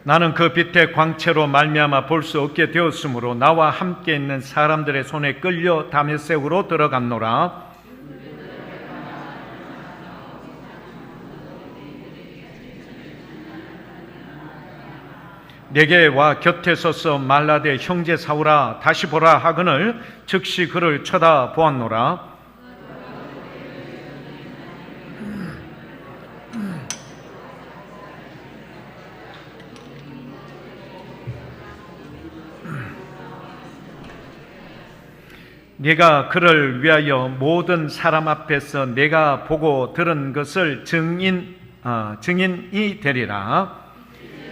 나는 그 빛의 광채로 말미암아 볼 수 없게 되었으므로 나와 함께 있는 사람들의 손에 끌려 다메섹으로 들어갔노라. 내게 와 곁에 서서 말라되 형제 사울아 다시 보라 하거늘 즉시 그를 쳐다보았노라. 네가 그를 위하여 모든 사람 앞에서 내가 보고 들은 것을 증인이 되리라.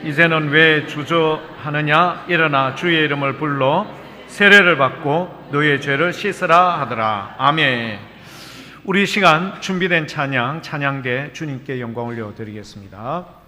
이제는 왜 주저하느냐? 일어나 주의 이름을 불러 세례를 받고 너의 죄를 씻으라 하더라. 아멘. 우리 시간 준비된 찬양대 주님께 영광 올려드리겠습니다.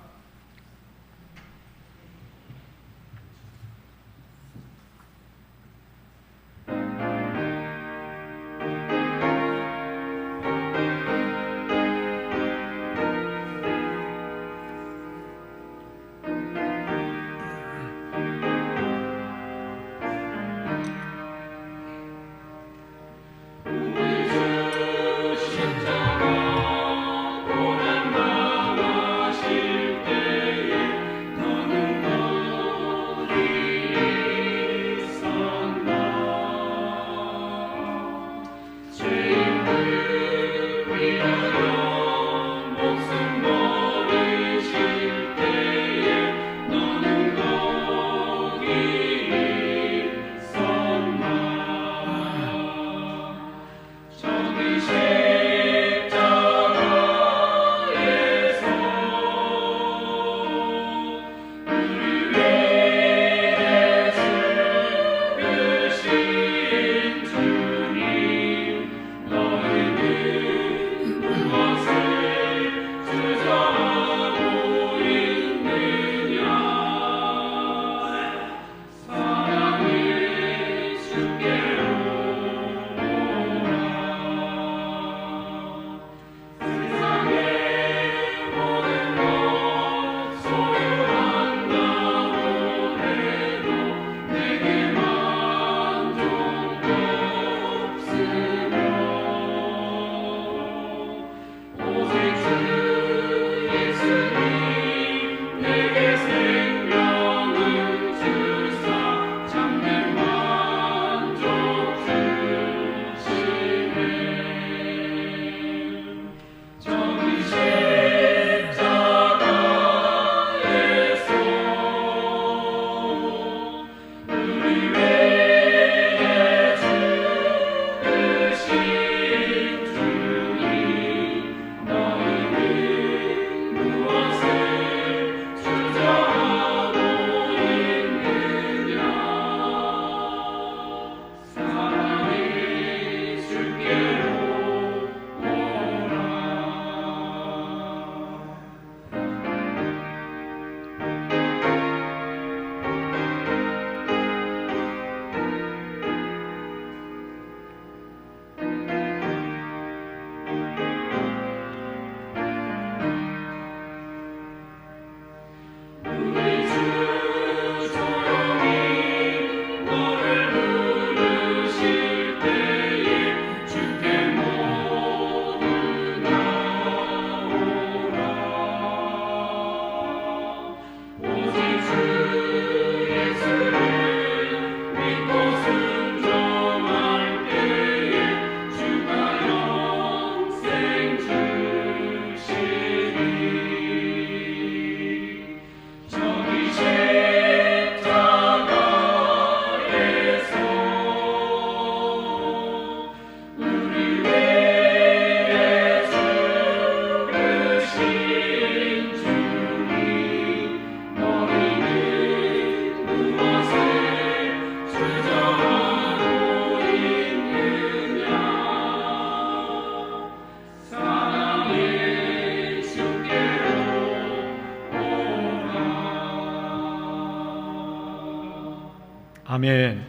아멘.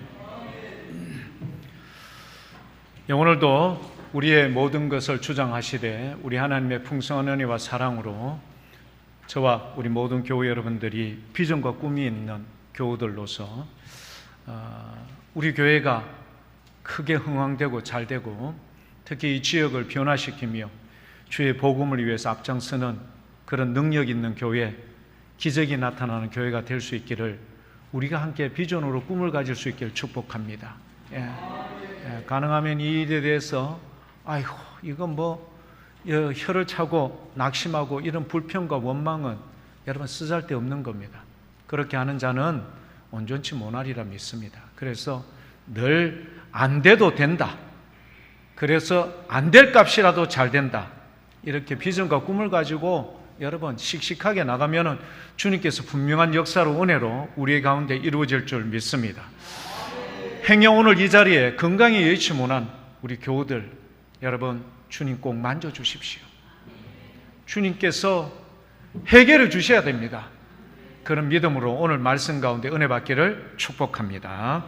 오늘도 우리의 모든 것을 주장하시되 우리 하나님의 풍성한 은혜와 사랑으로 저와 우리 모든 교회 여러분들이 비전과 꿈이 있는 교우들로서 우리 교회가 크게 흥왕되고 잘되고 특히 이 지역을 변화시키며 주의 복음을 위해서 앞장서는 그런 능력 있는 교회, 기적이 나타나는 교회가 될 수 있기를 우리가 함께 비전으로 꿈을 가질 수 있기를 축복합니다. 가능하면 이 일에 대해서 아이고 이건 뭐 혀를 차고 낙심하고 이런 불평과 원망은 여러분 쓰잘데없는 겁니다. 그렇게 하는 자는 온전치 못하리라 믿습니다. 그래서 늘 안 돼도 된다, 그래서 안 될 값이라도 잘 된다, 이렇게 비전과 꿈을 가지고 여러분 씩씩하게 나가면은 주님께서 분명한 역사로 은혜로 우리 가운데 이루어질 줄 믿습니다. 행여 오늘 이 자리에 건강이 여의치 못한 우리 교우들 여러분, 주님 꼭 만져주십시오. 주님께서 해결해 주셔야 됩니다. 그런 믿음으로 오늘 말씀 가운데 은혜 받기를 축복합니다.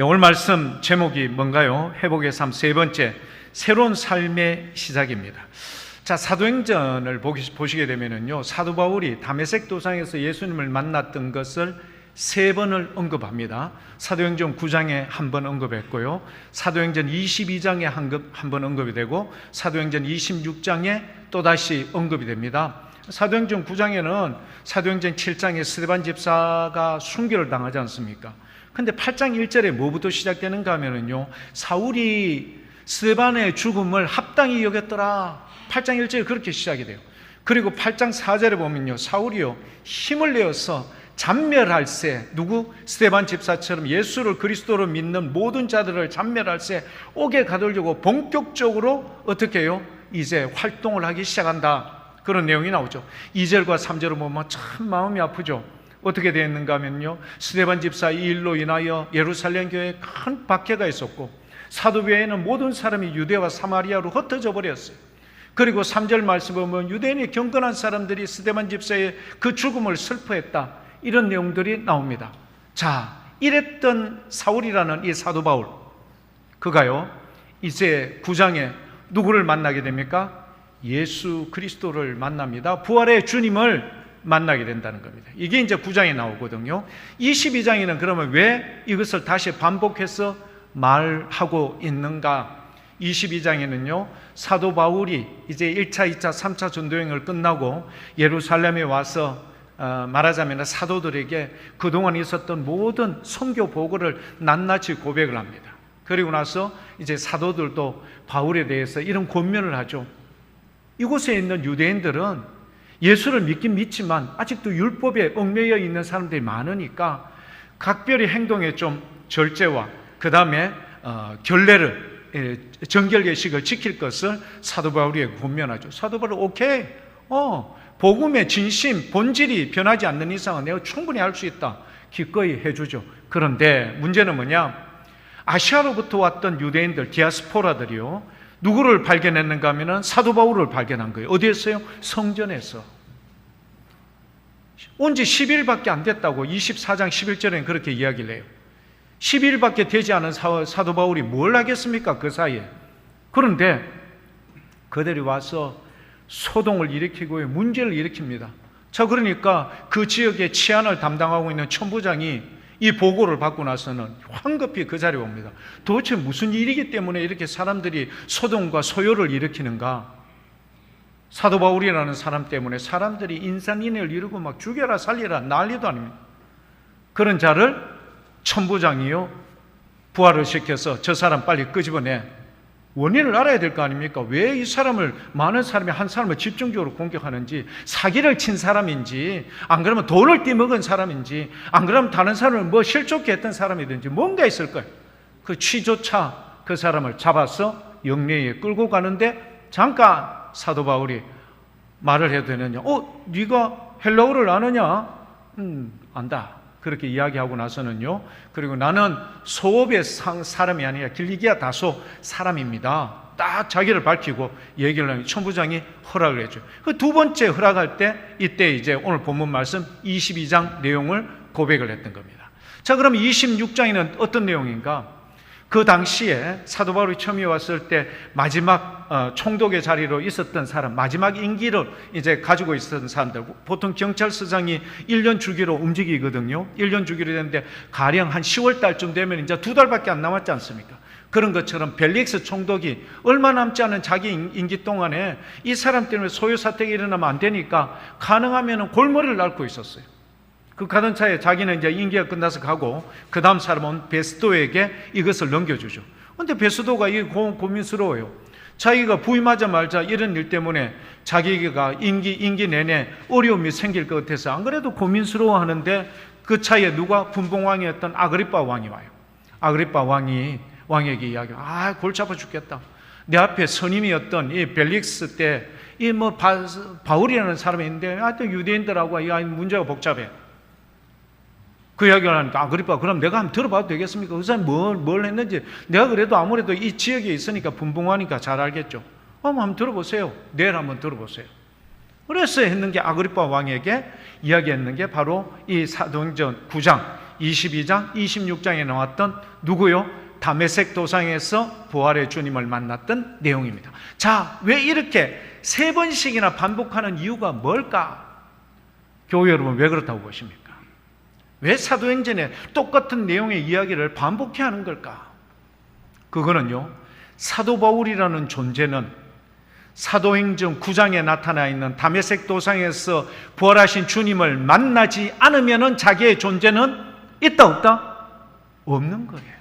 오늘 말씀 제목이 뭔가요? 회복의 삶 세 번째, 새로운 삶의 시작입니다. 자, 사도행전을 보시게 되면요, 사도 바울이 다메섹 도상에서 예수님을 만났던 것을 세 번을 언급합니다. 사도행전 9장에 한 번 언급했고요, 사도행전 22장에 한 번 언급이 되고, 사도행전 26장에 또다시 언급이 됩니다. 사도행전 9장에는 사도행전 7장에 스데반 집사가 순교를 당하지 않습니까? 근데 8장 1절에 뭐부터 시작되는가 하면요, 사울이 스데반의 죽음을 합당히 여겼더라. 8장 1절에 그렇게 시작이 돼요. 그리고 8장 4절에 보면요, 사울이요 힘을 내어서 잔멸할세, 누구? 스데반 집사처럼 예수를 그리스도로 믿는 모든 자들을 잔멸할세 옥에 가두려고 본격적으로 어떻게 해요? 이제 활동을 하기 시작한다. 그런 내용이 나오죠. 2절과 3절을 보면 참 마음이 아프죠. 어떻게 되었는가 하면요, 스데반 집사 이 일로 인하여 예루살렘 교회에 큰 박해가 있었고, 사도 외에는 모든 사람이 유대와 사마리아로 흩어져 버렸어요. 그리고 3절 말씀 보면 유대인의 경건한 사람들이 스데반 집사의 그 죽음을 슬퍼했다, 이런 내용들이 나옵니다. 자, 이랬던 사울이라는 이 사도 바울, 그가요 이제 9장에 누구를 만나게 됩니까? 예수 그리스도를 만납니다. 부활의 주님을 만나게 된다는 겁니다. 이게 이제 9장에 나오거든요. 22장에는 그러면 왜 이것을 다시 반복해서 말하고 있는가? 22장에는요, 사도 바울이 이제 1차, 2차, 3차 전도여행을 끝나고 예루살렘에 와서 말하자면 사도들에게 그동안 있었던 모든 선교 보고를 낱낱이 고백을 합니다. 그리고 나서 이제 사도들도 바울에 대해서 이런 권면을 하죠. 이곳에 있는 유대인들은 예수를 믿긴 믿지만 아직도 율법에 얽매여 있는 사람들이 많으니까 각별히 행동에 좀 절제와 그 다음에 결례를, 정결예식을 지킬 것을 사도 바울이 권면하죠. 사도 바울은 오케이, 복음의 진심, 본질이 변하지 않는 이상은 내가 충분히 할 수 있다, 기꺼이 해주죠. 그런데 문제는 뭐냐? 아시아로부터 왔던 유대인들, 디아스포라들이요, 누구를 발견했는가 하면 사도 바울을 발견한 거예요. 어디에서요? 성전에서. 온 지 10일밖에 안 됐다고 24장 11절에는 그렇게 이야기를 해요. 10일밖에 되지 않은 사도 바울이 뭘 하겠습니까? 그 사이에. 그런데 그들이 와서 소동을 일으키고 문제를 일으킵니다. 자, 그러니까 그 지역의 치안을 담당하고 있는 천부장이 이 보고를 받고 나서는 황급히 그 자리에 옵니다. 도대체 무슨 일이기 때문에 이렇게 사람들이 소동과 소요를 일으키는가? 사도 바울이라는 사람 때문에 사람들이 인산인해를 이루고 막 죽여라 살리라 난리도 아닙니다. 그런 자를 천부장이요 부활을 시켜서 저 사람 빨리 끄집어내, 원인을 알아야 될 거 아닙니까? 왜 이 사람을, 많은 사람이 한 사람을 집중적으로 공격하는지, 사기를 친 사람인지, 안 그러면 돈을 띠먹은 사람인지, 안 그러면 다른 사람을 뭐 실족해 했던 사람이든지 뭔가 있을 거예요. 그 취조차 그 사람을 잡아서 영내에 끌고 가는데 잠깐 사도 바울이 말을 해도 되느냐? 네가 헬라어를 아느냐? 안다. 그렇게 이야기하고 나서는요, 그리고 나는 소읍의 사람이 아니라 길리기아 다소 사람입니다. 딱 자기를 밝히고 얘기를 하면 천부장이 허락을 해줘요. 그 두 번째 허락할 때, 이때 이제 오늘 본문 말씀 22장 내용을 고백을 했던 겁니다. 자, 그럼 26장에는 어떤 내용인가? 그 당시에 사도 바울이 처음에 왔을 때 마지막 총독의 자리로 있었던 사람, 마지막 임기를 이제 가지고 있었던 사람들, 보통 경찰서장이 1년 주기로 움직이거든요. 1년 주기로 되는데 가령 한 10월 달쯤 되면 이제 2달밖에 안 남았지 않습니까? 그런 것처럼 벨릭스 총독이 얼마 남지 않은 자기 임기 동안에 이 사람 때문에 소요 사태가 일어나면 안 되니까 가능하면 골머리를 앓고 있었어요. 그 가던 차에 자기는 이제 임기가 끝나서 가고 그 다음 사람은 베스도에게 이것을 넘겨주죠. 근데 베스도가 이게 고민스러워요. 자기가 부임하자마자 이런 일 때문에 자기가 임기 내내 어려움이 생길 것 같아서 안 그래도 고민스러워 하는데 그 차에 누가 분봉왕이었던 아그리빠 왕이 와요. 아그리빠 왕에게 이야기해요. 골치 아파 죽겠다. 내 앞에 선임이었던 이 벨릭스 때 이 바울이라는 사람이 있는데 하여튼 유대인들하고 이 문제가 복잡해. 그 이야기를 하니까 아그리빠 그럼 내가 한번 들어봐도 되겠습니까? 그 사람이 뭘 했는지 내가 그래도 아무래도 이 지역에 있으니까 분봉하니까 잘 알겠죠. 한번 들어보세요. 내일 한번 들어보세요. 그래서 했는 게 아그리빠 왕에게 이야기했는 게 바로 이 사도행전 9장, 22장, 26장에 나왔던 누구요? 다메섹 도상에서 부활의 주님을 만났던 내용입니다. 자, 왜 이렇게 3번씩이나 반복하는 이유가 뭘까? 교회 여러분, 왜 그렇다고 보십니까? 왜 사도행전에 똑같은 내용의 이야기를 반복해 하는 걸까? 그거는요, 사도 바울이라는 존재는 사도행전 9장에 나타나 있는 다메섹 도상에서 부활하신 주님을 만나지 않으면 자기의 존재는 있다 없다? 없는 거예요.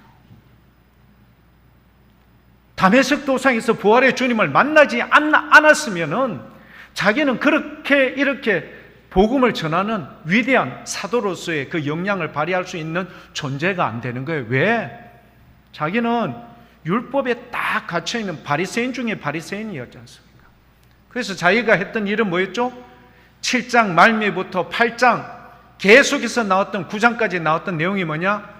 다메섹 도상에서 부활의 주님을 만나지 않았으면 자기는 그렇게 이렇게 복음을 전하는 위대한 사도로서의 그 역량을 발휘할 수 있는 존재가 안 되는 거예요. 왜? 자기는 율법에 딱 갇혀있는 바리새인 중에 바리새인이었지 않습니까? 그래서 자기가 했던 일은 뭐였죠? 7장 말미부터 8장 계속해서 나왔던 9장까지 나왔던 내용이 뭐냐?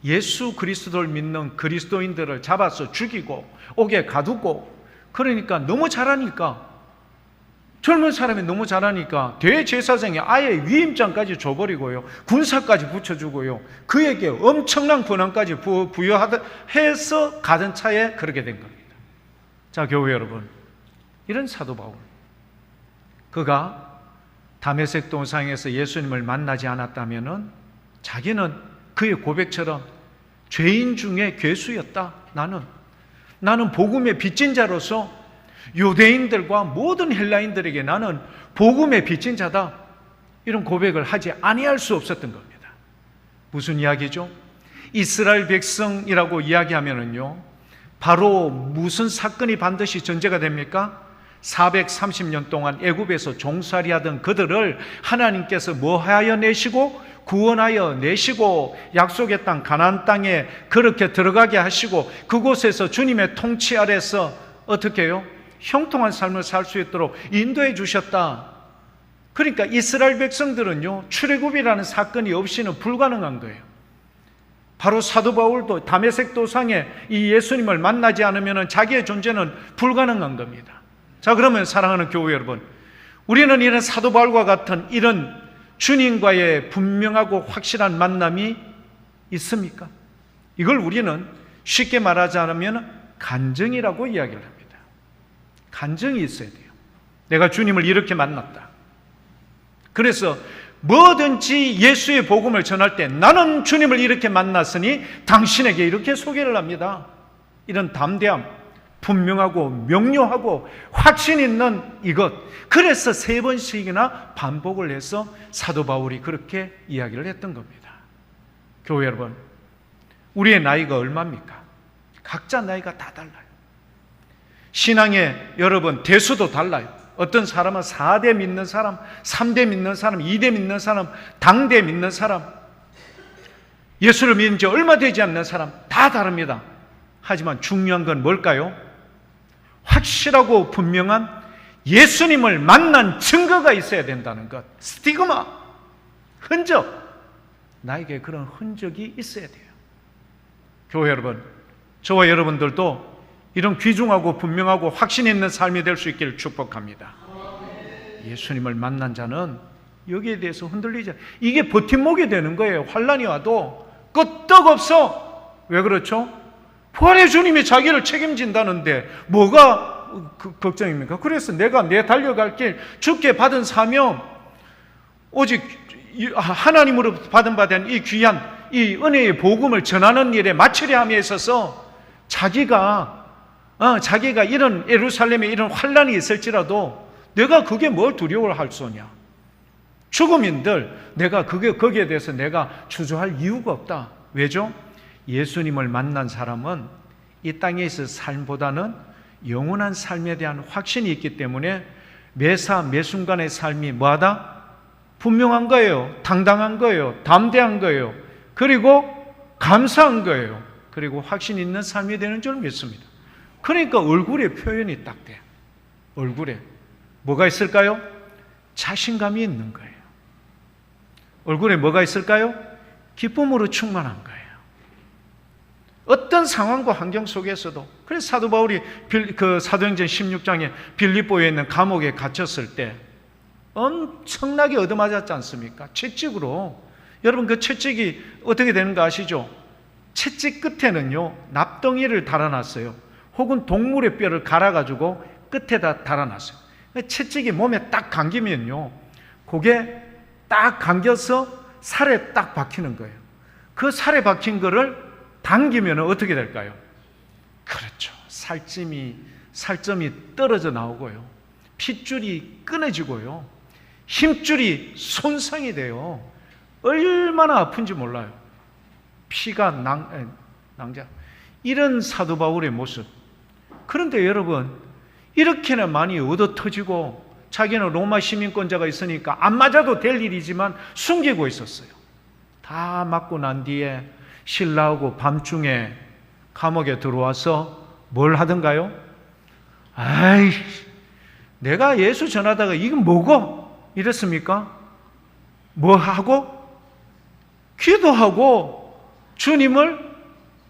예수 그리스도를 믿는 그리스도인들을 잡아서 죽이고 옥에 가두고, 그러니까 너무 잘하니까, 젊은 사람이 너무 잘하니까 대제사장이 아예 위임장까지 줘버리고요, 군사까지 붙여주고요, 그에게 엄청난 권한까지 부여해서 가던 차에 그렇게 된 겁니다. 자, 교회 여러분, 이런 사도 바울, 그가 다메섹 도상에서 예수님을 만나지 않았다면은 자기는 그의 고백처럼 죄인 중에 괴수였다. 나는 복음의 빚진 자로서 유대인들과 모든 헬라인들에게 나는 복음의 빚진 자다. 이런 고백을 하지 아니할 수 없었던 겁니다. 무슨 이야기죠? 이스라엘 백성이라고 이야기하면은요, 바로 무슨 사건이 반드시 전제가 됩니까? 430년 동안 애굽에서 종살이하던 그들을 하나님께서 뭐하여 내시고 구원하여 내시고 약속의 땅 가나안 땅에 그렇게 들어가게 하시고 그곳에서 주님의 통치 아래서 어떻게 해요? 형통한 삶을 살 수 있도록 인도해 주셨다. 그러니까 이스라엘 백성들은요, 출애굽이라는 사건이 없이는 불가능한 거예요. 바로 사도 바울도 다메섹 도상에 이 예수님을 만나지 않으면 자기의 존재는 불가능한 겁니다. 자, 그러면 사랑하는 교회 여러분, 우리는 이런 사도 바울과 같은 이런 주님과의 분명하고 확실한 만남이 있습니까? 이걸 우리는 쉽게 말하지 않으면 간증이라고 이야기를 합니다. 간증이 있어야 돼요. 내가 주님을 이렇게 만났다. 그래서 뭐든지 예수의 복음을 전할 때 나는 주님을 이렇게 만났으니 당신에게 이렇게 소개를 합니다. 이런 담대함, 분명하고 명료하고 확신 있는 이것, 그래서 3번씩이나 반복을 해서 사도 바울이 그렇게 이야기를 했던 겁니다. 교회 여러분, 우리의 나이가 얼마입니까? 각자 나이가 다 달라요. 신앙의 여러분 대수도 달라요. 어떤 사람은 4대 믿는 사람, 3대 믿는 사람, 2대 믿는 사람, 당대 믿는 사람, 예수를 믿은 지 얼마 되지 않는 사람, 다 다릅니다. 하지만 중요한 건 뭘까요? 확실하고 분명한 예수님을 만난 증거가 있어야 된다는 것. 스티그마, 흔적, 나에게 그런 흔적이 있어야 돼요. 교회 여러분, 저와 여러분들도 이런 귀중하고 분명하고 확신 있는 삶이 될 수 있기를 축복합니다. 예수님을 만난 자는 여기에 대해서 흔들리지 않아요. 이게 버팀목이 되는 거예요. 환난이 와도 끄떡없어. 왜 그렇죠? 부활의 주님이 자기를 책임진다는데 뭐가 걱정입니까? 그래서 내가 내 달려갈 길, 주께 받은 사명, 오직 하나님으로 받은 바 된 이 귀한 이 은혜의 복음을 전하는 일에 마치려 함에 있어서 자기가 이런 예루살렘에 이런 환란이 있을지라도 내가 그게 뭘 두려워할 소냐? 죽음인들 내가 거기에 대해서 내가 주저할 이유가 없다. 왜죠? 예수님을 만난 사람은 이 땅에 있을 삶보다는 영원한 삶에 대한 확신이 있기 때문에 매사 매순간의 삶이 뭐하다? 분명한 거예요. 당당한 거예요. 담대한 거예요. 그리고 감사한 거예요. 그리고 확신 있는 삶이 되는 줄 믿습니다. 그러니까 얼굴에 표현이 딱 돼. 얼굴에 뭐가 있을까요? 자신감이 있는 거예요. 얼굴에 뭐가 있을까요? 기쁨으로 충만한 거예요. 어떤 상황과 환경 속에서도. 그래서 사도 바울이 사도행전 16장에 빌립보에 있는 감옥에 갇혔을 때 엄청나게 얻어맞았지 않습니까? 채찍으로. 여러분 그 채찍이 어떻게 되는 거 아시죠? 채찍 끝에는요 납덩이를 달아놨어요. 혹은 동물의 뼈를 갈아가지고 끝에다 달아놨어요. 채찍이 몸에 딱 감기면요 그게 딱 감겨서 살에 딱 박히는 거예요. 그 살에 박힌 거를 당기면 어떻게 될까요? 그렇죠. 살점이 떨어져 나오고요. 핏줄이 끊어지고요. 힘줄이 손상이 돼요. 얼마나 아픈지 몰라요. 피가 낭자. 이런 사도 바울의 모습. 그런데 여러분, 이렇게나 많이 얻어 터지고 자기는 로마 시민권자가 있으니까 안 맞아도 될 일이지만 숨기고 있었어요. 다 맞고 난 뒤에 신라하고 밤중에 감옥에 들어와서 뭘 하던가요? 아이, 내가 예수 전하다가 이건 뭐고? 이랬습니까? 뭐 하고? 기도하고 주님을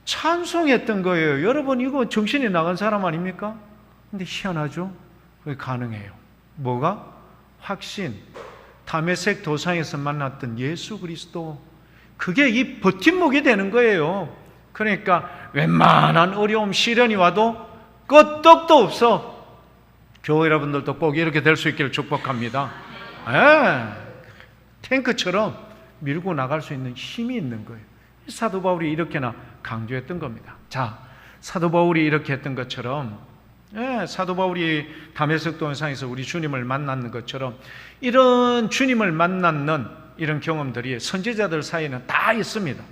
찬송했던 거예요. 여러분 이거 정신이 나간 사람 아닙니까? 근데 희한하죠? 그게 가능해요. 뭐가? 확신. 다메섹 도상에서 만났던 예수 그리스도. 그게 이 버팀목이 되는 거예요. 그러니까 웬만한 어려움, 시련이 와도 끄떡도 없어. 교회 여러분들도 꼭 이렇게 될 수 있기를 축복합니다. 탱크처럼 밀고 나갈 수 있는 힘이 있는 거예요. 사도 바울이 이렇게나 강조했던 겁니다. 자, 사도 바울이 이렇게 했던 것처럼 사도 바울이 다메섹 도상에서 우리 주님을 만났는 것처럼 이런 주님을 만났는 이런 경험들이 선지자들 사이에는 다 있습니다.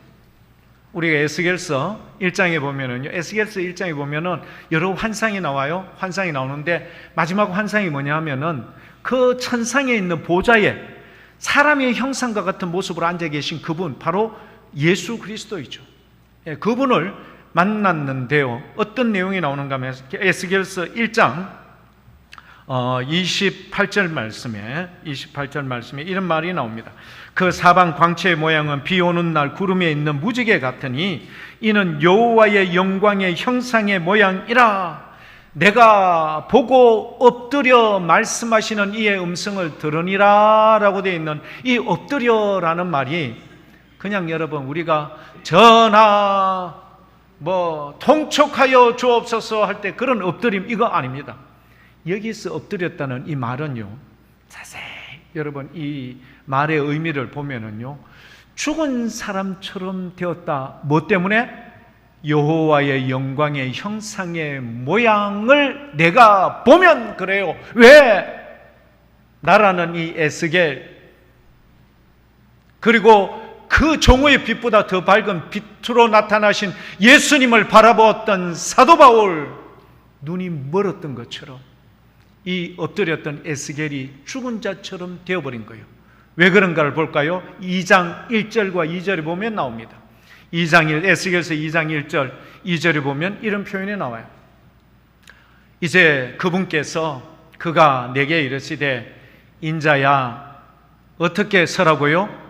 우리가 에스겔서 1장에 보면은요, 에스겔서 1장에 보면은 여러 환상이 나와요. 환상이 나오는데 마지막 환상이 뭐냐 하면은 그 천상에 있는 보좌에 사람의 형상과 같은 모습으로 앉아 계신 그분, 바로 예수 그리스도이죠. 그분을 만났는데요. 어떤 내용이 나오는가 하면 에스겔서 1장 28절 말씀에 이런 말이 나옵니다. 그 사방 광채의 모양은 비 오는 날 구름에 있는 무지개 같으니 이는 여호와의 영광의 형상의 모양이라. 내가 보고 엎드려 말씀하시는 이의 음성을 들으니라 라고 되어 있는 이 엎드려라는 말이 그냥 여러분 우리가 전하 통촉하여 주옵소서 할 때 그런 엎드림 이거 아닙니다. 여기서 엎드렸다는 이 말은요, 자세히 여러분 이 말의 의미를 보면은요, 죽은 사람처럼 되었다. 뭐 때문에? 여호와의 영광의 형상의 모양을 내가 보면 그래요. 왜? 나라는 이 에스겔, 그리고 그 종의 빛보다 더 밝은 빛으로 나타나신 예수님을 바라보았던 사도 바울, 눈이 멀었던 것처럼 이 엎드렸던 에스겔이 죽은 자처럼 되어버린 거예요. 왜 그런가를 볼까요? 2장 1절과 2절에 보면 나옵니다. 에스겔서 2장 1절 2절에 보면 이런 표현이 나와요. 이제 그분께서 그가 내게 이르시되 인자야 어떻게 서라고요?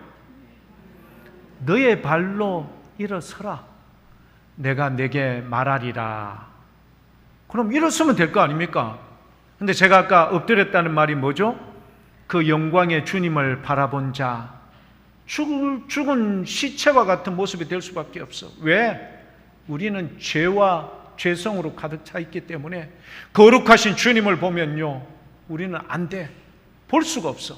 너의 발로 일어서라. 내가 내게 말하리라. 그럼 일어서면 될 거 아닙니까? 근데 제가 아까 엎드렸다는 말이 뭐죠? 그 영광의 주님을 바라본 자, 죽은 시체와 같은 모습이 될 수밖에 없어. 왜? 우리는 죄와 죄성으로 가득 차 있기 때문에 거룩하신 주님을 보면요, 우리는 안 돼. 볼 수가 없어.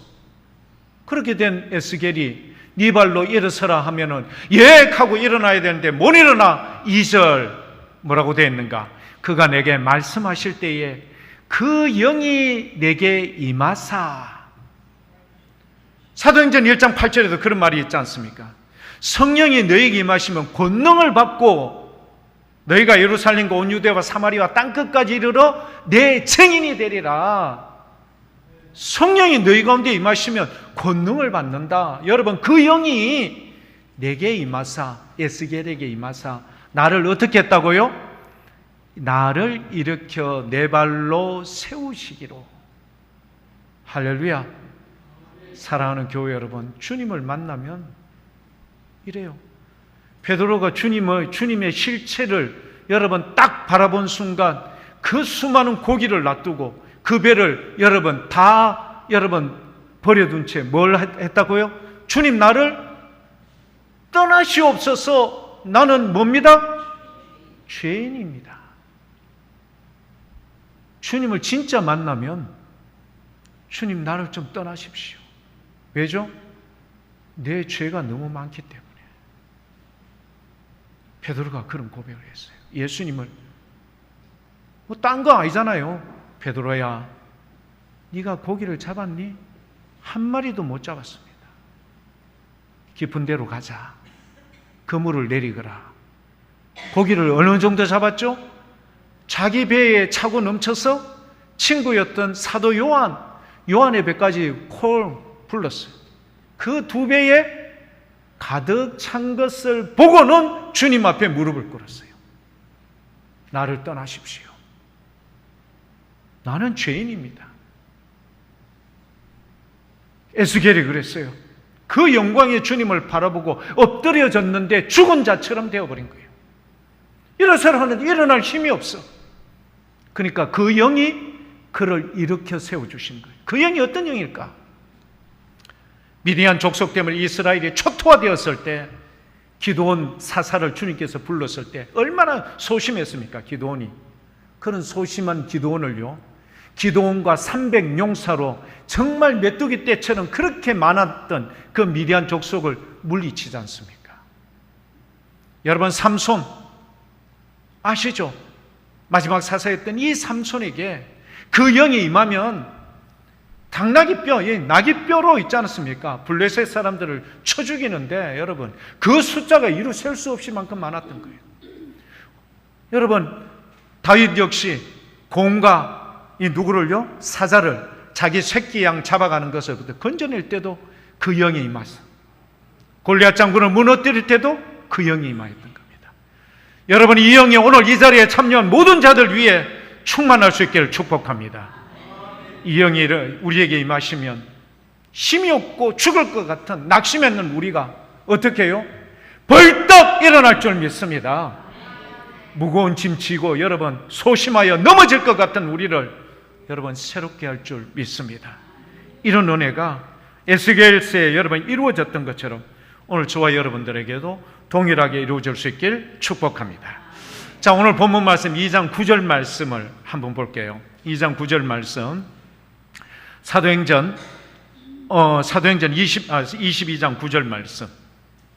그렇게 된 에스겔이 네 발로 일어서라 하면은 예 하고 일어나야 되는데 못 일어나. 2절 뭐라고 되어 있는가? 그가 내게 말씀하실 때에 그 영이 내게 임하사. 사도행전 1장 8절에도 그런 말이 있지 않습니까? 성령이 너에게 임하시면 권능을 받고 너희가 예루살렘과 온 유대와 사마리아 땅끝까지 이르러 내 증인이 되리라. 성령이 너희 가운데 임하시면 권능을 받는다. 여러분, 그 영이 내게 임하사, 에스겔에게 임하사 나를 어떻게 했다고요? 나를 일으켜 내 발로 세우시기로. 할렐루야. 사랑하는 교회 여러분, 주님을 만나면 이래요. 베드로가 주님의 실체를 여러분 딱 바라본 순간 그 수많은 고기를 놔두고 그 배를 여러분 다 버려둔 채 뭘 했다고요? 주님, 나를 떠나시옵소서. 나는 뭡니다? 죄인입니다. 주님을 진짜 만나면 주님, 나를 좀 떠나십시오. 왜죠? 내 죄가 너무 많기 때문에. 베드로가 그런 고백을 했어요. 예수님을 딴 거 아니잖아요. 베드로야, 네가 고기를 잡았니? 한 마리도 못 잡았습니다. 깊은 데로 가자. 그물을 내리거라. 고기를 어느 정도 잡았죠? 자기 배에 차고 넘쳐서 친구였던 사도 요한의 배까지 콜 불렀어요. 그 두 배에 가득 찬 것을 보고는 주님 앞에 무릎을 꿇었어요. 나를 떠나십시오. 나는 죄인입니다. 에스겔이 그랬어요. 그 영광의 주님을 바라보고 엎드려졌는데 죽은 자처럼 되어버린 거예요. 일어서라 하는데 일어날 힘이 없어. 그러니까 그 영이 그를 일으켜 세워주신 거예요. 그 영이 어떤 영일까? 미디안 족속 때문에 이스라엘이 초토화되었을 때 기드온 사사를 주님께서 불렀을 때 얼마나 소심했습니까? 기드온이. 그런 소심한 기드온을요, 기드온과 300용사로 정말 메뚜기 떼처럼 그렇게 많았던 그 미디안 족속을 물리치지 않습니까? 여러분, 삼손 아시죠? 마지막 사사였던 이 삼손에게 그 영이 임하면 당나귀뼈, 나귀뼈로 있지 않았습니까? 블레셋 사람들을 쳐 죽이는데 여러분, 그 숫자가 이루 셀 수 없이 만큼 많았던 거예요. 여러분, 다윗 역시 곰과 이 누구를요? 사자를 자기 새끼 양 잡아가는 것을 건져낼 때도 그 영이 임하서, 골리앗 장군을 무너뜨릴 때도 그 영이 임하였던 겁니다. 여러분, 이 영이 오늘 이 자리에 참여한 모든 자들 위해 충만할 수 있기를 축복합니다. 이 영이 우리에게 임하시면 힘이 없고 죽을 것 같은 낙심했는 우리가 어떻게 해요? 벌떡 일어날 줄 믿습니다. 무거운 짐 지고 여러분 소심하여 넘어질 것 같은 우리를 여러분 새롭게 할 줄 믿습니다. 이런 은혜가 에스겔서에 여러분 이루어졌던 것처럼 오늘 저와 여러분들에게도 동일하게 이루어질 수 있길 축복합니다. 자, 오늘 본문 말씀 2장 9절 말씀을 한번 볼게요. 2장 9절 말씀, 사도행전 22장 9절 말씀,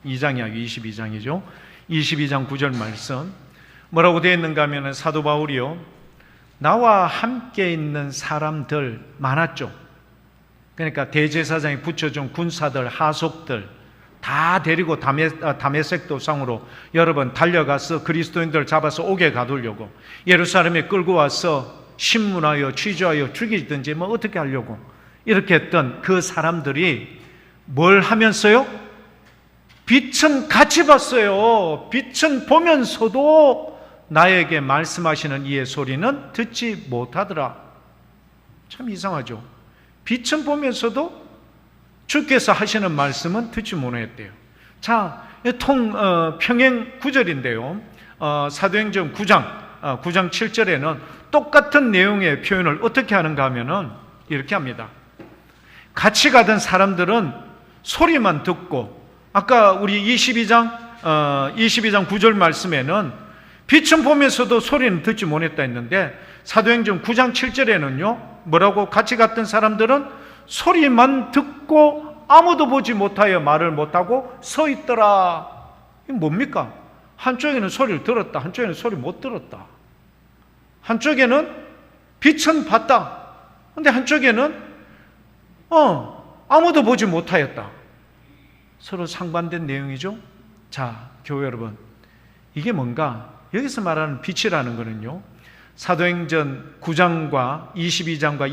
2장이 아니고 22장이죠. 22장 9절 말씀 뭐라고 되어 있는가 하면 사도 바울이요, 나와 함께 있는 사람들 많았죠. 그러니까 대제사장이 붙여준 군사들, 하속들 다 데리고 다메섹 도상으로 여러분 달려가서 그리스도인들 잡아서 옥에 가두려고, 예루살렘에 끌고 와서 신문하여 취조하여 죽이든지 뭐 어떻게 하려고 이렇게 했던 그 사람들이 뭘 하면서요? 빛은 같이 봤어요. 빛은 보면서도 나에게 말씀하시는 이의 소리는 듣지 못하더라. 참 이상하죠. 빛은 보면서도 주께서 하시는 말씀은 듣지 못했대요. 자, 평행 구절인데요. 사도행전 9장 7절에는 똑같은 내용의 표현을 어떻게 하는가 하면은 이렇게 합니다. 같이 가던 사람들은 소리만 듣고, 아까 우리 22장 9절 말씀에는 빛은 보면서도 소리는 듣지 못했다 했는데 사도행전 9장 7절에는요 뭐라고? 같이 갔던 사람들은 소리만 듣고 아무도 보지 못하여 말을 못하고 서 있더라. 이게 뭡니까? 한쪽에는 소리를 들었다, 한쪽에는 소리 못 들었다. 한쪽에는 빛은 봤다, 근데 한쪽에는 아무도 보지 못하였다. 서로 상반된 내용이죠. 자, 교회 여러분, 이게 뭔가? 여기서 말하는 빛이라는 거는요 사도행전 9장과 22장과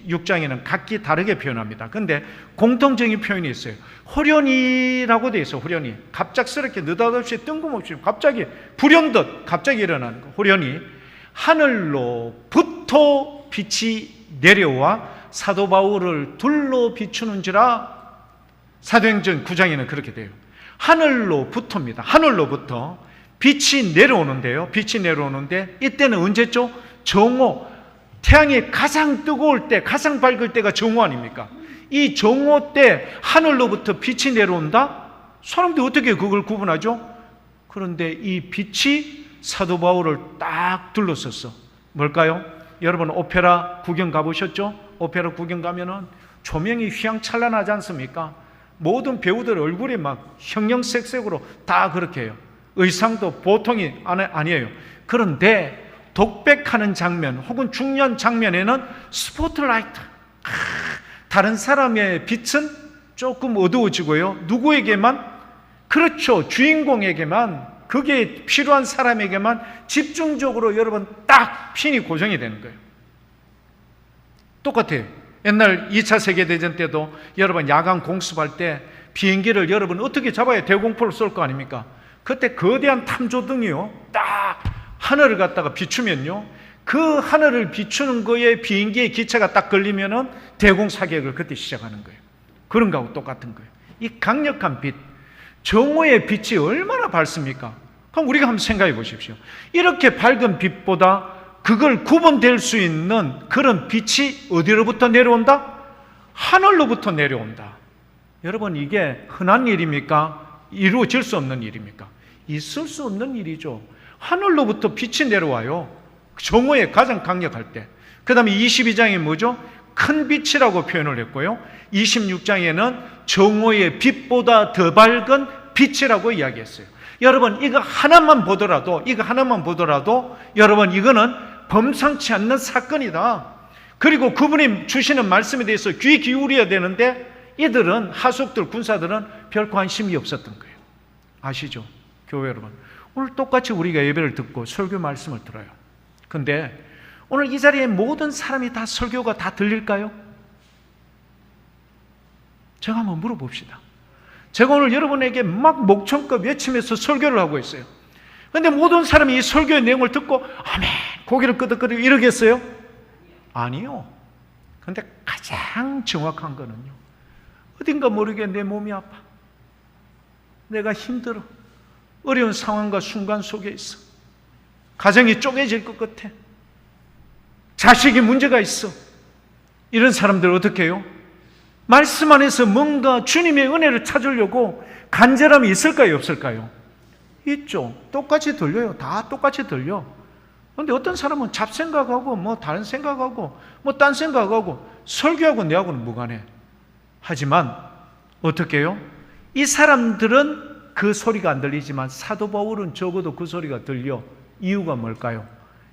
26장에는 각기 다르게 표현합니다. 그런데 공통적인 표현이 있어요. 호련이라고 되어 있어요. 호련이. 갑작스럽게 느닷없이 뜬금없이 갑자기 불현듯 갑자기 일어나는 거. 호련이. 하늘로부터 빛이 내려와 사도 바울을 둘러 비추는지라. 사도행전 9장에는 그렇게 돼요. 하늘로부터입니다. 하늘로부터 빛이 내려오는데요. 빛이 내려오는데 이때는 언제죠? 정오. 태양이 가장 뜨거울 때, 가장 밝을 때가 정오 아닙니까? 이 정오 때 하늘로부터 빛이 내려온다? 사람들이 어떻게 그걸 구분하죠? 그런데 이 빛이 사도 바울을 딱 둘러섰어. 뭘까요? 여러분 오페라 구경 가보셨죠? 오페라 구경 가면은 조명이 휘황찬란하지 않습니까? 모든 배우들 얼굴이 막 형형색색으로 다 그렇게 해요. 의상도 보통이 아니에요. 그런데 독백하는 장면 혹은 중요한 장면에는 스포트라이트, 다른 사람의 빛은 조금 어두워지고요, 누구에게만, 그렇죠, 주인공에게만, 그게 필요한 사람에게만 집중적으로 여러분 딱 핀이 고정이 되는 거예요. 똑같아요. 옛날 2차 세계대전 때도 여러분 야간 공습할 때 비행기를 여러분 어떻게 잡아야 대공포를 쏠 거 아닙니까? 그때 거대한 탐조등이요 딱 하늘을 갖다가 비추면요, 그 하늘을 비추는 거에 비행기의 기체가 딱 걸리면은 대공사격을 그때 시작하는 거예요. 그런 거하고 똑같은 거예요. 이 강력한 빛, 정오의 빛이 얼마나 밝습니까? 그럼 우리가 한번 생각해 보십시오. 이렇게 밝은 빛보다 그걸 구분될 수 있는 그런 빛이 어디로부터 내려온다? 하늘로부터 내려온다. 여러분 이게 흔한 일입니까? 이루어질 수 없는 일입니까? 있을 수 없는 일이죠. 하늘로부터 빛이 내려와요. 정오에 가장 강력할 때. 그 다음에 22장에 뭐죠? 큰 빛이라고 표현을 했고요, 26장에는 정오의 빛보다 더 밝은 빛이라고 이야기했어요. 여러분 이거 하나만 보더라도 여러분 이거는 범상치 않는 사건이다. 그리고 그분이 주시는 말씀에 대해서 귀 기울여야 되는데 이들은, 하속들, 군사들은 별거 관심이 없었던 거예요. 아시죠? 교회 여러분, 오늘 똑같이 우리가 예배를 듣고 설교 말씀을 들어요. 근데 오늘 이 자리에 모든 사람이 다 설교가 다 들릴까요? 제가 한번 물어봅시다. 제가 오늘 여러분에게 막 목청껏 외치면서 설교를 하고 있어요. 그런데 모든 사람이 이 설교의 내용을 듣고 아멘, 고개를 끄덕끄덕 이러겠어요? 아니요. 그런데 가장 정확한 거는요, 어딘가 모르게 내 몸이 아파, 내가 힘들어, 어려운 상황과 순간 속에 있어, 가정이 쪼개질 것 같아, 자식이 문제가 있어. 이런 사람들 어떻게 해요? 말씀 안에서 뭔가 주님의 은혜를 찾으려고 간절함이 있을까요, 없을까요? 있죠. 똑같이 들려요. 다 똑같이 들려. 그런데 어떤 사람은 잡생각하고 뭐 다른 생각하고 뭐 딴 생각하고 설교하고 내하고는 무관해. 하지만 어떻게 해요? 이 사람들은 그 소리가 안 들리지만 사도 바울은 적어도 그 소리가 들려. 이유가 뭘까요?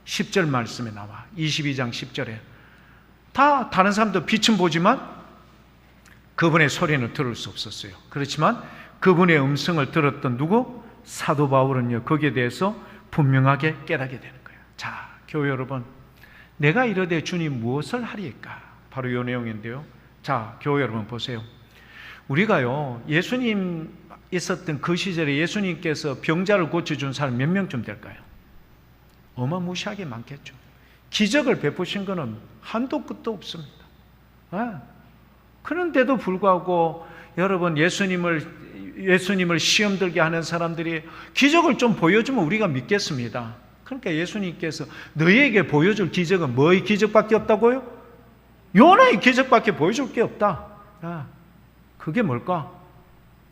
10절 말씀에 나와. 22장 10절에 다 다른 사람도 빛은 보지만 그분의 소리는 들을 수 없었어요. 그렇지만 그분의 음성을 들었던 누구? 사도 바울은요, 거기에 대해서 분명하게 깨닫게 되는 거예요. 자, 교회 여러분, 내가 이르되 주님 무엇을 하리까? 바로 이 내용인데요. 자, 교회 여러분 보세요. 우리가요, 예수님 있었던 그 시절에 예수님께서 병자를 고쳐준 사람 몇 명쯤 될까요? 어마무시하게 많겠죠. 기적을 베푸신 것은 한도 끝도 없습니다. 그런데도 불구하고 여러분, 예수님을 시험 들게 하는 사람들이 기적을 좀 보여주면 우리가 믿겠습니다. 그러니까 예수님께서 너희에게 보여줄 기적은 뭐의 기적밖에 없다고요? 요나의 기적밖에 보여줄 게 없다. 그게 뭘까?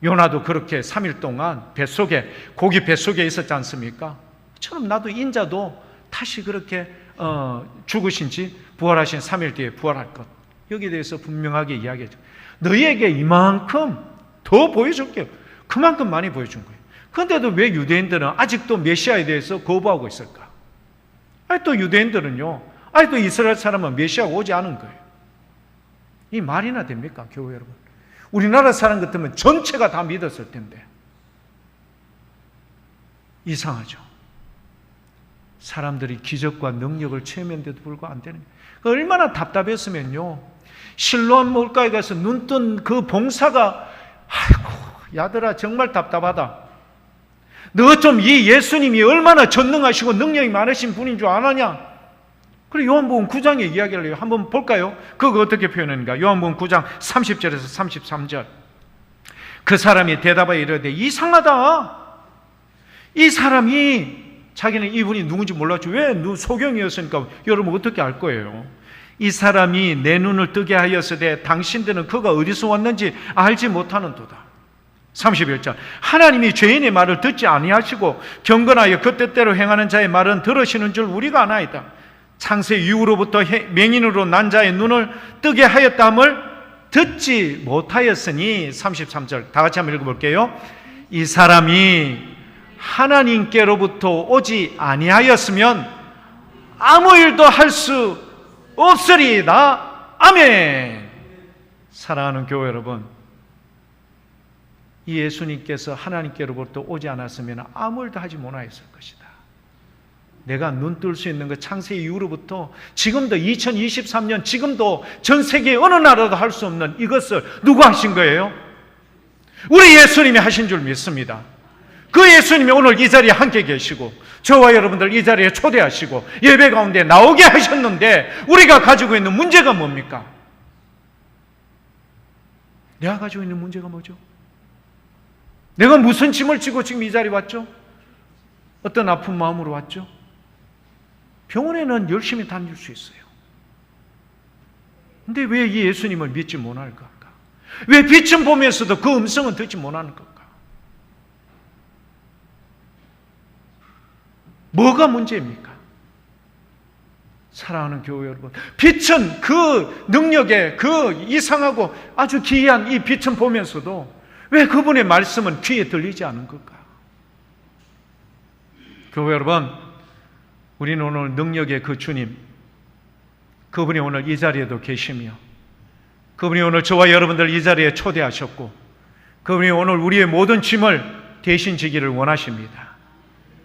요나도 그렇게 3일 동안 뱃속에, 고기 뱃속에 있었지 않습니까? 처럼 나도 인자도 다시 그렇게 죽으신 지 부활하신 3일 뒤에 부활할 것, 여기에 대해서 분명하게 이야기하죠. 너희에게 이만큼 더 보여줄게요. 그만큼 많이 보여준 거예요. 그런데도 왜 유대인들은 아직도 메시아에 대해서 거부하고 있을까? 아직도 유대인들은요, 아직도 이스라엘 사람은 메시아가 오지 않은 거예요. 이 말이나 됩니까, 교회 여러분? 우리나라 사람 같으면 전체가 다 믿었을 텐데. 이상하죠. 사람들이 기적과 능력을 체험했는데도 불구하고 안 되는 거예요. 얼마나 답답했으면요, 실로암 물가에 가서 눈 뜬 그 봉사가, 아이고 야들아 정말 답답하다. 너 좀 이 예수님이 얼마나 전능하시고 능력이 많으신 분인 줄 아느냐? 그래, 요한복음 9장의 이야기를 해요. 한번 볼까요? 그거 어떻게 표현하는가? 요한복음 9장 30절에서 33절. 그 사람이 대답하여 이르되 이상하다. 이 사람이, 자기는 이분이 누군지 몰랐죠. 왜? 소경이었으니까 여러분 어떻게 알 거예요? 이 사람이 내 눈을 뜨게 하였으되 당신들은 그가 어디서 왔는지 알지 못하는도다. 31절. 하나님이 죄인의 말을 듣지 아니하시고 경건하여 그 뜻대로 행하는 자의 말은 들으시는 줄 우리가 아나이다. 창세 이후로부터 맹인으로 난 자의 눈을 뜨게 하였다함을 듣지 못하였으니. 33절 다 같이 한번 읽어볼게요. 이 사람이 하나님께로부터 오지 아니하였으면 아무 일도 할 수 없으리이다. 아멘. 사랑하는 교회 여러분, 이 예수님께서 하나님께로부터 오지 않았으면 아무 일도 하지 못하였을 것이다. 내가 눈 뜰 수 있는 것, 창세 이후로부터 지금도 2023년 지금도 전 세계 어느 나라도 할 수 없는 이것을 누가 하신 거예요? 우리 예수님이 하신 줄 믿습니다. 그 예수님이 오늘 이 자리에 함께 계시고 저와 여러분들 이 자리에 초대하시고 예배 가운데 나오게 하셨는데, 우리가 가지고 있는 문제가 뭡니까? 내가 가지고 있는 문제가 뭐죠? 내가 무슨 짐을 지고 지금 이 자리에 왔죠? 어떤 아픈 마음으로 왔죠? 병원에는 열심히 다닐 수 있어요. 근데 왜 이 예수님을 믿지 못할 걸까? 왜 빛은 보면서도 그 음성은 듣지 못하는 걸까? 뭐가 문제입니까? 사랑하는 교회 여러분, 빛은 그 능력에, 그 이상하고 아주 기이한 이 빛은 보면서도 왜 그분의 말씀은 귀에 들리지 않은 걸까? 교회 여러분, 우리는 오늘 능력의 그 주님, 그분이 오늘 이 자리에도 계시며, 그분이 오늘 저와 여러분들 이 자리에 초대하셨고, 그분이 오늘 우리의 모든 짐을 대신 지기를 원하십니다.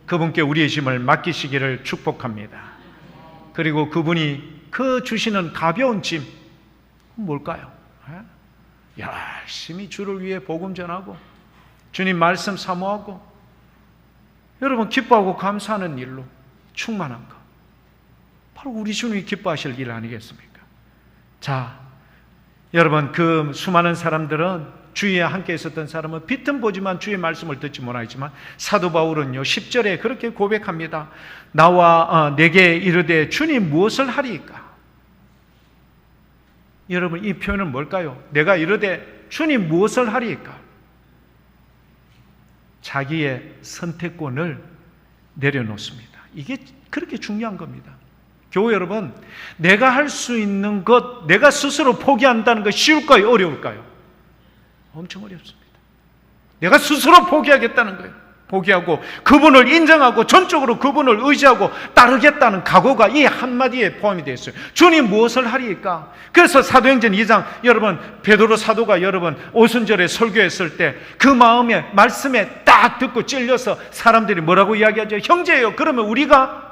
그분께 우리의 짐을 맡기시기를 축복합니다. 그리고 그분이 그 주시는 가벼운 짐 뭘까요? 열심히 주를 위해 복음 전하고 주님 말씀 사모하고 여러분 기뻐하고 감사하는 일로 충만한 것, 바로 우리 주님이 기뻐하실 일 아니겠습니까? 자, 여러분, 그 수많은 사람들은, 주위에 함께 있었던 사람은 빛은 보지만 주의 말씀을 듣지 못하지만, 사도 바울은요 10절에 그렇게 고백합니다. 나와 내게 이르되 주님 무엇을 하리이까? 여러분, 이 표현은 뭘까요? 내가 이르되 주님 무엇을 하리이까? 자기의 선택권을 내려놓습니다. 이게 그렇게 중요한 겁니다. 교회 여러분, 내가 할 수 있는 것, 내가 스스로 포기한다는 것 쉬울까요? 어려울까요? 엄청 어렵습니다. 내가 스스로 포기하겠다는 거예요. 포기하고 그분을 인정하고 전적으로 그분을 의지하고 따르겠다는 각오가 이 한마디에 포함이 되어 있어요. 주님 무엇을 하리이까? 그래서 사도행전 2장, 여러분 베드로 사도가 여러분 오순절에 설교했을 때 그 마음에 말씀에 딱 듣고 찔려서 사람들이 뭐라고 이야기하죠? 형제요, 그러면 우리가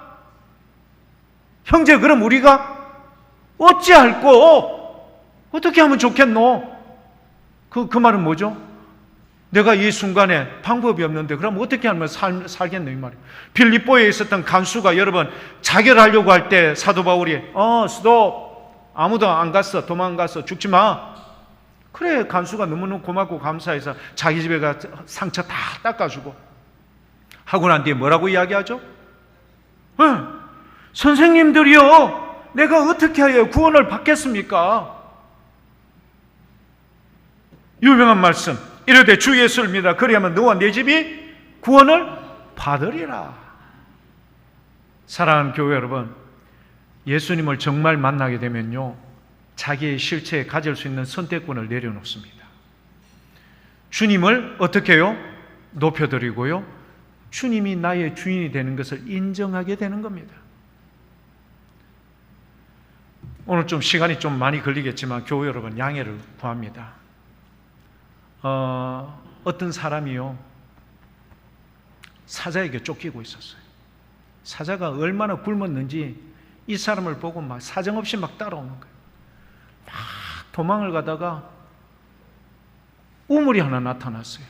어찌할꼬? 어떻게 하면 좋겠노? 그 말은 뭐죠? 내가 이 순간에 방법이 없는데 그럼 어떻게 하면 살겠노? 이 말이에요. 빌립보에 있었던 간수가 여러분 자결하려고 할 때 사도 바울이 스톱, 아무도 안 갔어, 도망갔어, 죽지 마. 그래, 간수가 너무너무 고맙고 감사해서 자기 집에 가서 상처 다 닦아주고 하고 난 뒤에 뭐라고 이야기하죠? 선생님들이요, 내가 어떻게 하여 구원을 받겠습니까? 유명한 말씀, 이르되 주 예수를 믿으라. 그리하면 너와 내 집이 구원을 받으리라. 사랑하는 교회 여러분, 예수님을 정말 만나게 되면요, 자기의 실체에 가질 수 있는 선택권을 내려놓습니다. 주님을 어떻게 해요? 높여드리고요, 주님이 나의 주인이 되는 것을 인정하게 되는 겁니다. 오늘 좀 시간이 좀 많이 걸리겠지만 교회 여러분 양해를 구합니다. 어떤 사람이요, 사자에게 쫓기고 있었어요. 사자가 얼마나 굶었는지 이 사람을 보고 막 사정없이 막 따라오는 거예요. 막 도망을 가다가 우물이 하나 나타났어요.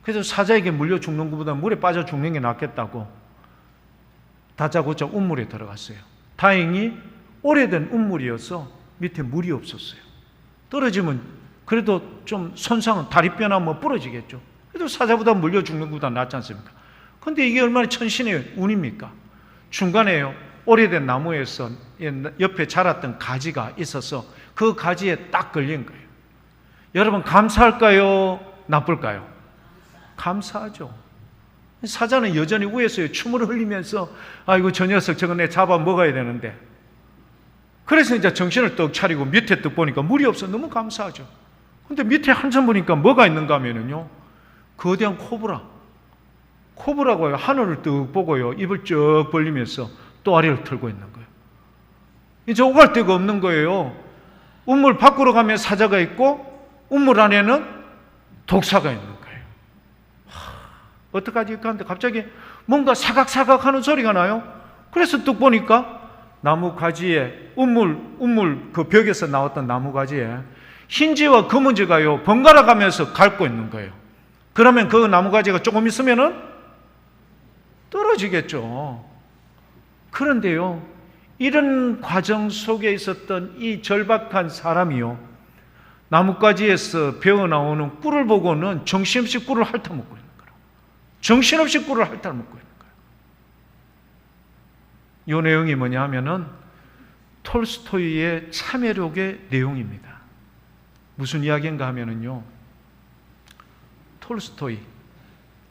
그래서 사자에게 물려 죽는 것보다 물에 빠져 죽는 게 낫겠다고 다짜고짜 우물에 들어갔어요. 다행히 오래된 우물이어서 밑에 물이 없었어요. 떨어지면 그래도 좀 손상은 다리뼈나 뭐 부러지겠죠. 그래도 사자보다 물려 죽는 것보다 낫지 않습니까? 그런데 이게 얼마나 천신의 운입니까? 중간에요, 오래된 나무에서 옆에 자랐던 가지가 있어서 그 가지에 딱 걸린 거예요. 여러분 감사할까요? 나쁠까요? 감사하죠. 사자는 여전히 위에서 춤을 흘리면서 아이고 저 녀석 저거 내 잡아 먹어야 되는데, 그래서 이제 정신을 떡 차리고 밑에 떡 보니까 물이 없어 너무 감사하죠. 근데 밑에 한참 보니까 뭐가 있는가 하면요, 거대한 코브라고요. 하늘을 떡 보고요, 입을 쭉 벌리면서 또아리를 털고 있는 거예요. 이제 오갈 데가 없는 거예요. 우물 밖으로 가면 사자가 있고 우물 안에는 독사가 있는 거예요. 어떡하지? 그런데 갑자기 뭔가 사각사각 하는 소리가 나요. 그래서 뚝 보니까 나무 가지에 우물 그 벽에서 나왔던 나무 가지에 흰지와 검은지가요 번갈아 가면서 닳고 있는 거예요. 그러면 그 나무 가지가 조금 있으면은 떨어지겠죠. 그런데요, 이런 과정 속에 있었던 이 절박한 사람이요, 나뭇가지에서 배어나오는 꿀을 보고는 정신없이 꿀을 핥아먹고 있는 거예요. 정신없이 꿀을 핥아먹고 있는 거예요. 이 내용이 뭐냐 하면은 톨스토이의 참회록의 내용입니다. 무슨 이야기인가 하면은요, 톨스토이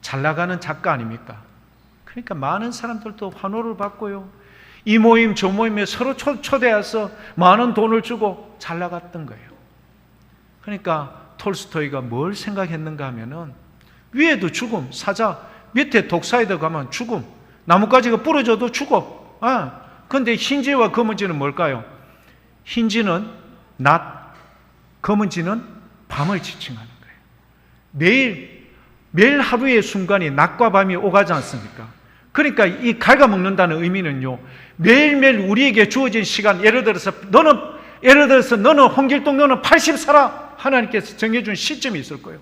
잘 나가는 작가 아닙니까? 그러니까 많은 사람들도 환호를 받고요, 이 모임 저 모임에 서로 초대해서 많은 돈을 주고 잘 나갔던 거예요. 그러니까 톨스토이가 뭘 생각했는가 하면은 위에도 죽음, 사자, 밑에 독사에다 가면 죽음, 나뭇가지가 부러져도 죽어. 그런데 흰지와 검은지는 뭘까요? 흰지는 낮, 검은지는 밤을 지칭하는 거예요. 매일 하루의 순간이 낮과 밤이 오가지 않습니까? 그러니까 이 갉아먹는다는 의미는요, 매일매일 우리에게 주어진 시간, 예를 들어서 너는 홍길동 너는 80 살아, 하나님께서 정해준 시점이 있을 거예요.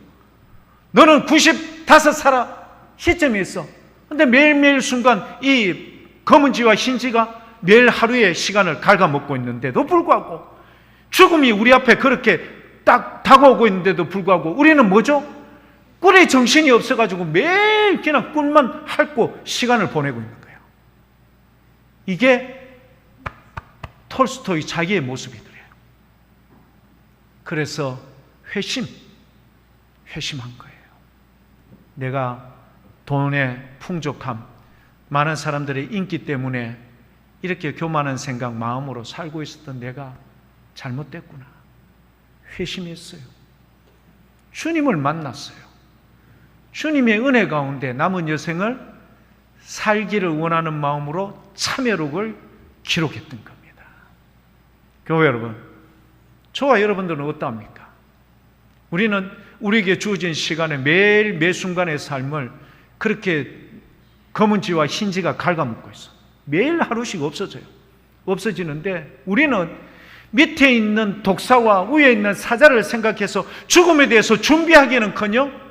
너는 95 살아, 시점이 있어. 그런데 매일매일 순간 이 검은지와 흰지가 매일 하루의 시간을 갉아먹고 있는데도 불구하고, 죽음이 우리 앞에 그렇게 딱 다가오고 있는데도 불구하고 우리는 뭐죠? 꿀에 정신이 없어가지고 매일 그냥 꿀만 핥고 시간을 보내고 있는 거예요. 이게 톨스토이 자기의 모습이더래요. 그래서 회심한 거예요. 내가 돈의 풍족함, 많은 사람들의 인기 때문에 이렇게 교만한 생각, 마음으로 살고 있었던 내가 잘못됐구나. 회심했어요. 주님을 만났어요. 주님의 은혜 가운데 남은 여생을 살기를 원하는 마음으로 참회록을 기록했던 겁니다. 교회 여러분, 저와 여러분들은 어떠합니까? 우리는 우리에게 주어진 시간에 매일 매 순간의 삶을 그렇게 검은지와 흰지가 갉아먹고 있어. 매일 하루씩 없어지는데 우리는 밑에 있는 독사와 위에 있는 사자를 생각해서 죽음에 대해서 준비하기는커녕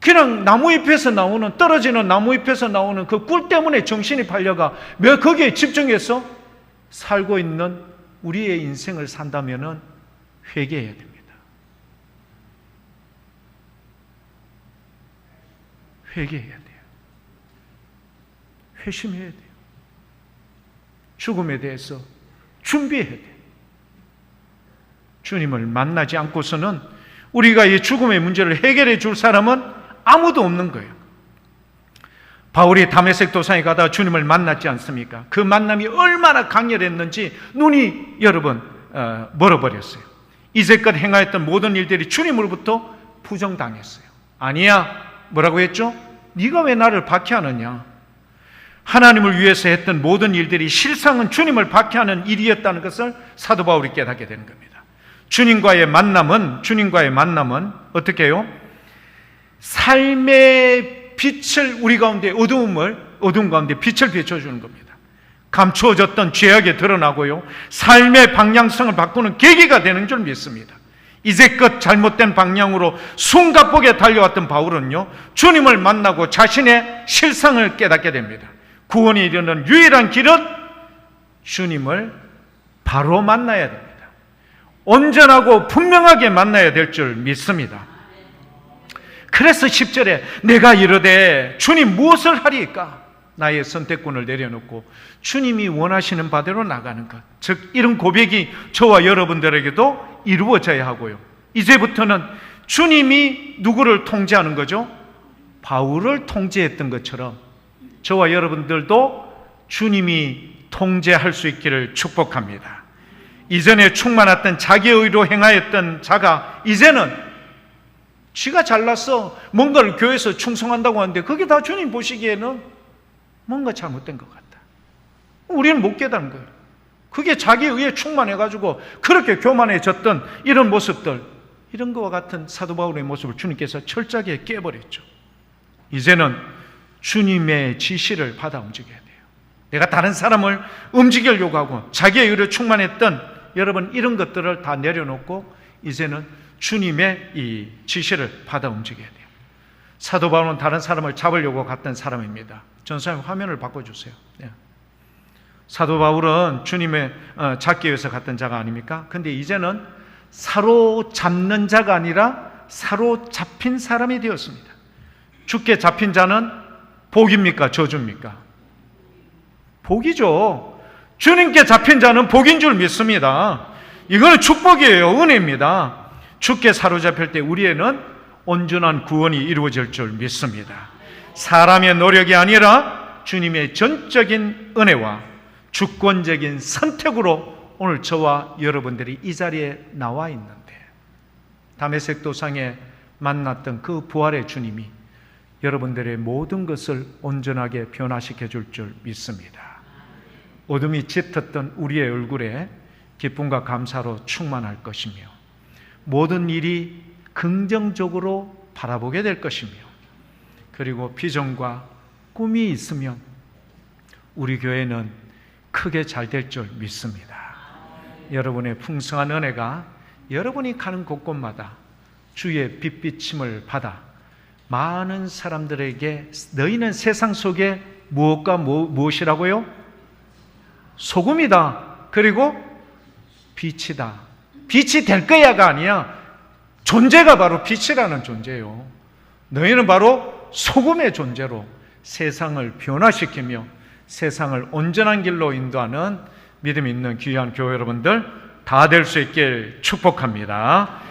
그냥 나무잎에서 나오는, 떨어지는 나무잎에서 나오는 그 꿀 때문에 정신이 팔려가 거기에 집중해서 살고 있는 우리의 인생을 산다면은 회개해야 됩니다. 회개해야 돼요. 회심해야 돼요. 죽음에 대해서 준비해야 돼요. 주님을 만나지 않고서는 우리가 이 죽음의 문제를 해결해 줄 사람은 아무도 없는 거예요. 바울이 다메섹 도상에 가다 주님을 만났지 않습니까? 그 만남이 얼마나 강렬했는지 눈이 여러분 멀어버렸어요. 이제껏 행하였던 모든 일들이 주님으로부터 부정당했어요. 아니야, 뭐라고 했죠? 네가 왜 나를 박해하느냐? 하나님을 위해서 했던 모든 일들이 실상은 주님을 박해하는 일이었다는 것을 사도 바울이 깨닫게 되는 겁니다. 주님과의 만남은 어떻게 해요? 삶의 빛을 우리 가운데 어두움 가운데 빛을 비춰주는 겁니다. 감추어졌던 죄악이 드러나고요, 삶의 방향성을 바꾸는 계기가 되는 줄 믿습니다. 이제껏 잘못된 방향으로 숨가쁘게 달려왔던 바울은요, 주님을 만나고 자신의 실상을 깨닫게 됩니다. 구원이 이르는 유일한 길은 주님을 바로 만나야 됩니다. 온전하고 분명하게 만나야 될 줄 믿습니다. 그래서 10절에 내가 이르되 주님 무엇을 하리이까? 나의 선택권을 내려놓고 주님이 원하시는 바대로 나가는 것, 즉 이런 고백이 저와 여러분들에게도 이루어져야 하고요, 이제부터는 주님이 누구를 통제하는 거죠? 바울을 통제했던 것처럼 저와 여러분들도 주님이 통제할 수 있기를 축복합니다. 이전에 충만했던 자기의 의로 행하였던 자가 이제는 지가 잘났어, 뭔가를 교회에서 충성한다고 하는데 그게 다 주님 보시기에는 뭔가 잘못된 것 같다. 우리는 못 깨닫는 거예요. 그게 자기 의에 충만해가지고 그렇게 교만해졌던 이런 모습들, 이런 것과 같은 사도 바울의 모습을 주님께서 철저하게 깨버렸죠. 이제는 주님의 지시를 받아 움직여야 돼요. 내가 다른 사람을 움직이려고 하고 자기의 의로 충만했던 여러분 이런 것들을 다 내려놓고 이제는 주님의 이 지시를 받아 움직여야 돼요. 사도 바울은 다른 사람을 잡으려고 갔던 사람입니다. 전사님 화면을 바꿔주세요. 네. 사도 바울은 주님의 잡기 위해서 갔던 자가 아닙니까? 근데 이제는 사로잡는 자가 아니라 사로잡힌 사람이 되었습니다. 주께 잡힌 자는 복입니까? 저주입니까? 복이죠. 주님께 잡힌 자는 복인 줄 믿습니다. 이거는 축복이에요. 은혜입니다. 주께 사로잡힐 때 우리에는 온전한 구원이 이루어질 줄 믿습니다. 사람의 노력이 아니라 주님의 전적인 은혜와 주권적인 선택으로 오늘 저와 여러분들이 이 자리에 나와 있는데, 다메섹 도상에 만났던 그 부활의 주님이 여러분들의 모든 것을 온전하게 변화시켜 줄 줄 믿습니다. 어둠이 짙었던 우리의 얼굴에 기쁨과 감사로 충만할 것이며 모든 일이 긍정적으로 바라보게 될 것이며, 그리고 비전과 꿈이 있으면 우리 교회는 크게 잘 될 줄 믿습니다. 여러분의 풍성한 은혜가 여러분이 가는 곳곳마다 주의 빛비침을 받아 많은 사람들에게 너희는 세상 속에 무엇과 무엇이라고요? 소금이다. 그리고 빛이다. 빛이 될 거야가 아니야. 존재가 바로 빛이라는 존재예요. 너희는 바로 소금의 존재로 세상을 변화시키며 세상을 온전한 길로 인도하는 믿음 있는 귀한 교회 여러분들 다 될 수 있길 축복합니다.